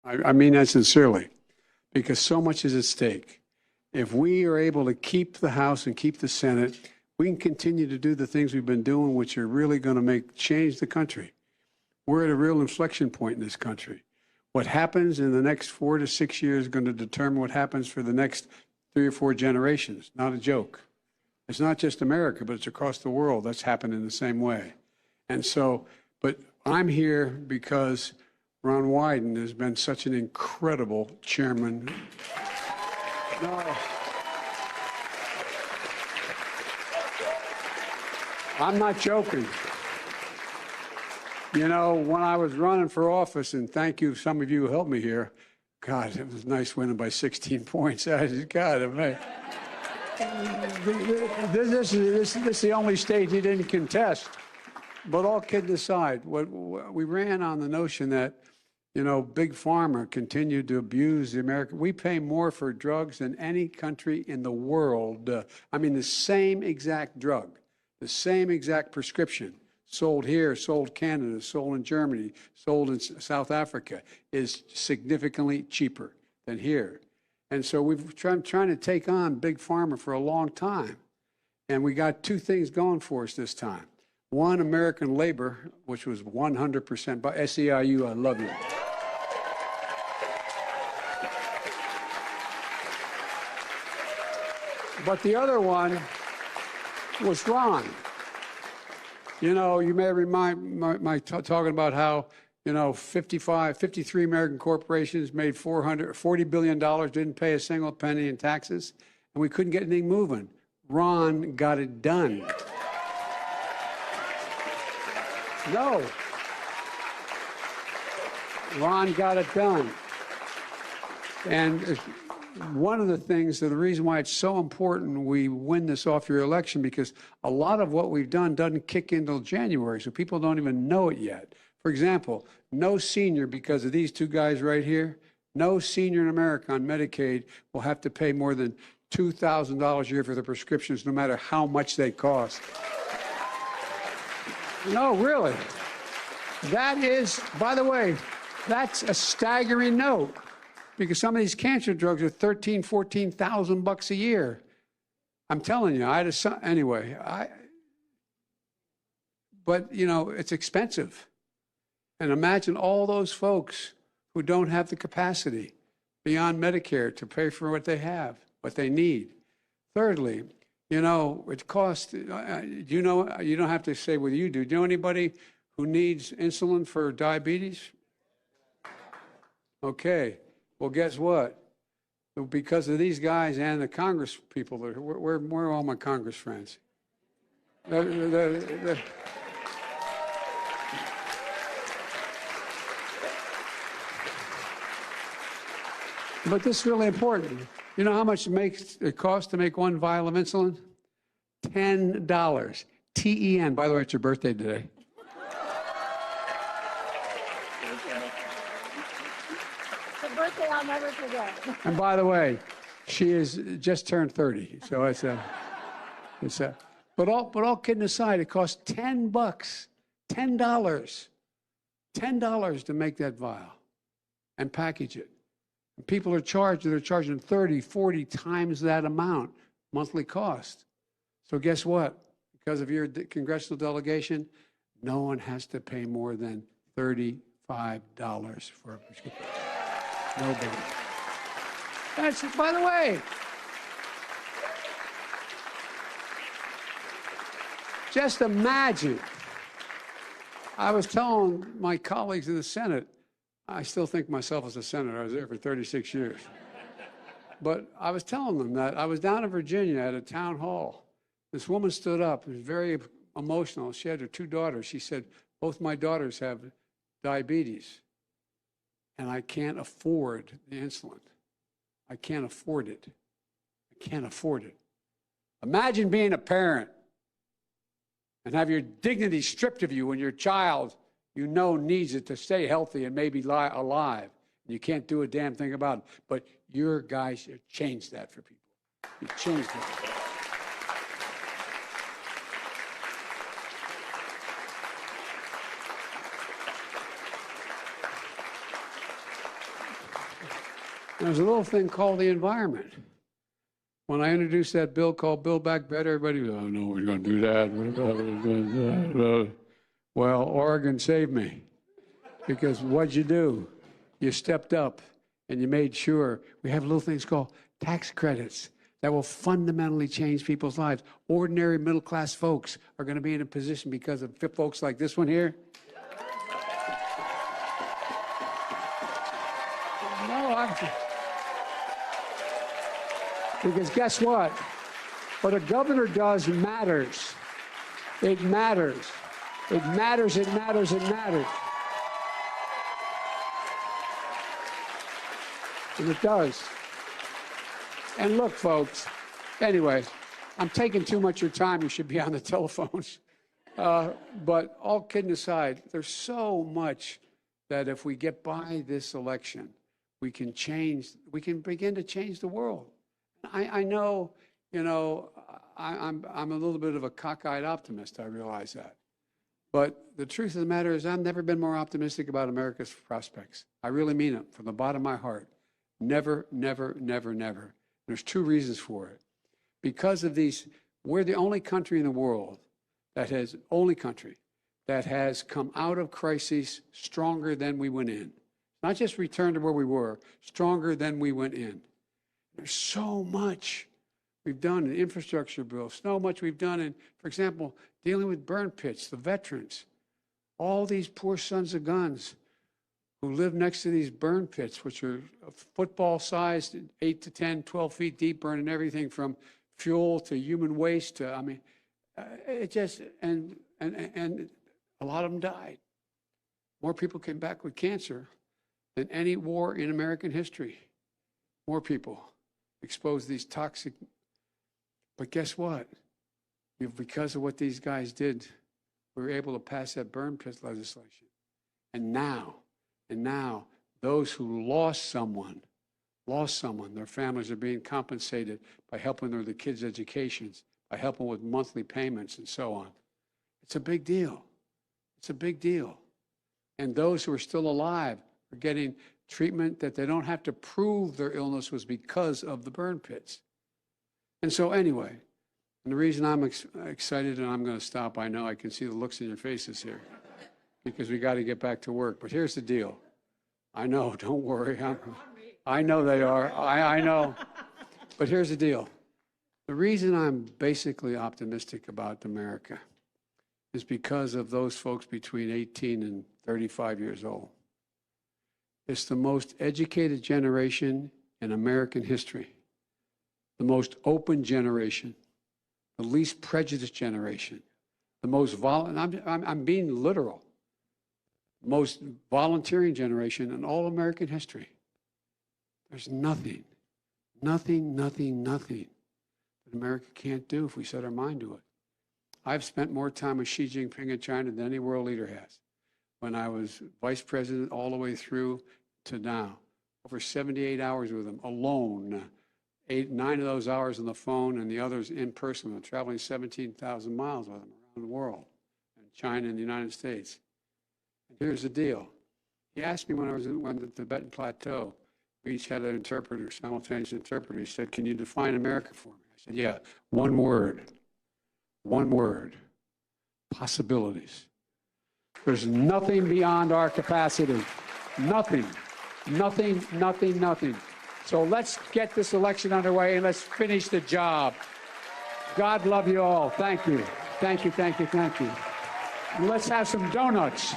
I mean that sincerely, because so much is at stake. If we are able to keep the House and keep the Senate, we can continue to do the things we've been doing, which are really going to change the country. We're at a real inflection point in this country. What happens in the next 4 to 6 years is going to determine what happens for the next 3 or 4 generations. Not a joke. It's not just America, but it's across the world. That's happened in the same way. And so, but I'm here because Ron Wyden has been such an incredible chairman. No. I'm not joking. You know, when I was running for office, and thank you, some of you who helped me here, God, it was nice winning by 16 points. God, man. This is the only state he didn't contest. But all kidding aside, we ran on the notion that, you know, Big Pharma continued to abuse the American. We pay more for drugs than any country in the world. I mean, the same exact drug, the same exact prescription, sold here, sold Canada, sold in Germany, sold in South Africa, is significantly cheaper than here. And so we've trying to take on Big Pharma for a long time. And we got 2 things going for us this time. One, American labor, which was 100% by SEIU, I love you. But the other one was Ron. You know, you may remind my talking about how, you know, 53 American corporations made $40 billion, didn't pay a single penny in taxes, and we couldn't get anything moving. Ron got it done. No. Ron got it done. And one of the things, the reason why it's so important we win this off your election, because a lot of what we've done doesn't kick in until January, so people don't even know it yet. For example, no senior, because of these 2 guys right here, no senior in America on Medicaid will have to pay more than $2,000 a year for the prescriptions, no matter how much they cost. No, really. That is, by the way, that's a staggering note, because some of these cancer drugs are $13,000, $14,000 a year. I'm telling you, I had a son, anyway. But you know, it's expensive. And imagine all those folks who don't have the capacity beyond Medicare to pay for what they have, what they need. Thirdly, you know, it costs, you know, you don't have to say what you do. Do you know anybody who needs insulin for diabetes? Okay. Well, guess what? Because of these guys and the Congress people, where are all my Congress friends? But this is really important. You know how much it costs to make 1 vial of insulin? $10. TEN. By the way, it's your birthday today. The birthday I'll never forget. And by the way, she is just turned 30, so but all kidding aside, it costs $10, $10 to make that vial and package it. And people are charging 30, 40 times that amount monthly cost. So guess what? Because of your congressional delegation, no one has to pay more than $35 for a prescription. Nobody. That's, by the way, just imagine. I was telling my colleagues in the Senate, I still think myself as a senator. I was there for 36 years. But I was telling them that I was down in Virginia at a town hall. This woman stood up, was very emotional. She had her 2 daughters. She said, both my daughters have diabetes, and I can't afford the insulin. I can't afford it. I can't afford it. Imagine being a parent and have your dignity stripped of you when your child, you know, needs it to stay healthy and maybe alive. And you can't do a damn thing about it. But your guys should change that for people. You changed it. There's a little thing called the environment. When I introduced that bill called Build Back Better, everybody was, oh, no, we're going to do that. Well, Oregon saved me. Because what'd you do? You stepped up and you made sure we have little things called tax credits that will fundamentally change people's lives. Ordinary middle-class folks are going to be in a position because of folks like this one here. Because guess what? What a governor does matters. It matters. It matters, it matters, it matters. And it does. And look, folks, anyway, I'm taking too much of your time. You should be on the telephones. But all kidding aside, there's so much that if we get by this election, we can begin to change the world. I know, you know, I'm a little bit of a cockeyed optimist, I realize that. But the truth of the matter is I've never been more optimistic about America's prospects. I really mean it from the bottom of my heart. Never, never, never, never. There's two reasons for it. Because of these, we're the only country in the world that has come out of crises stronger than we went in. Not just returned to where we were, stronger than we went in. There's so much we've done in infrastructure bills, so much we've done in, for example, dealing with burn pits, the veterans, all these poor sons of guns who live next to these burn pits, which are football-sized, 8 to 10, 12 feet deep, burning everything from fuel to human waste to, I mean, it just, and a lot of them died. More people came back with cancer than any war in American history. More people exposed to these toxic, but guess what? Because of what these guys did, we were able to pass that burn pit legislation. And now, those who lost someone, their families are being compensated by helping with the kids' educations, by helping with monthly payments and so on. It's a big deal. It's a big deal. And those who are still alive are getting treatment that they don't have to prove their illness was because of the burn pits. And so anyway, and the reason I'm excited and I'm going to stop, I know I can see the looks in your faces here, because we got to get back to work. But here's the deal. I know, don't worry. I know they are. I know. But here's the deal. The reason I'm basically optimistic about America is because of those folks between 18 and 35 years old. It's the most educated generation in American history, the most open generation, the least prejudiced generation, the most I'm being literal, most volunteering generation in all American history. There's nothing that America can't do if we set our mind to it. I've spent more time with Xi Jinping in China than any world leader has. When I was vice president all the way through to now, over 78 hours with him alone, 9 of those hours on the phone and the others in person. I'm traveling 17,000 miles with him around the world, in China and the United States. And here's the deal. He asked me when I was on the Tibetan Plateau, we each had an interpreter, simultaneous interpreter. He said, can you define America for me? I said, yeah, one word, possibilities. There's nothing beyond our capacity. Nothing. So let's get this election underway and let's finish the job. God love you all. Thank you. And let's have some donuts.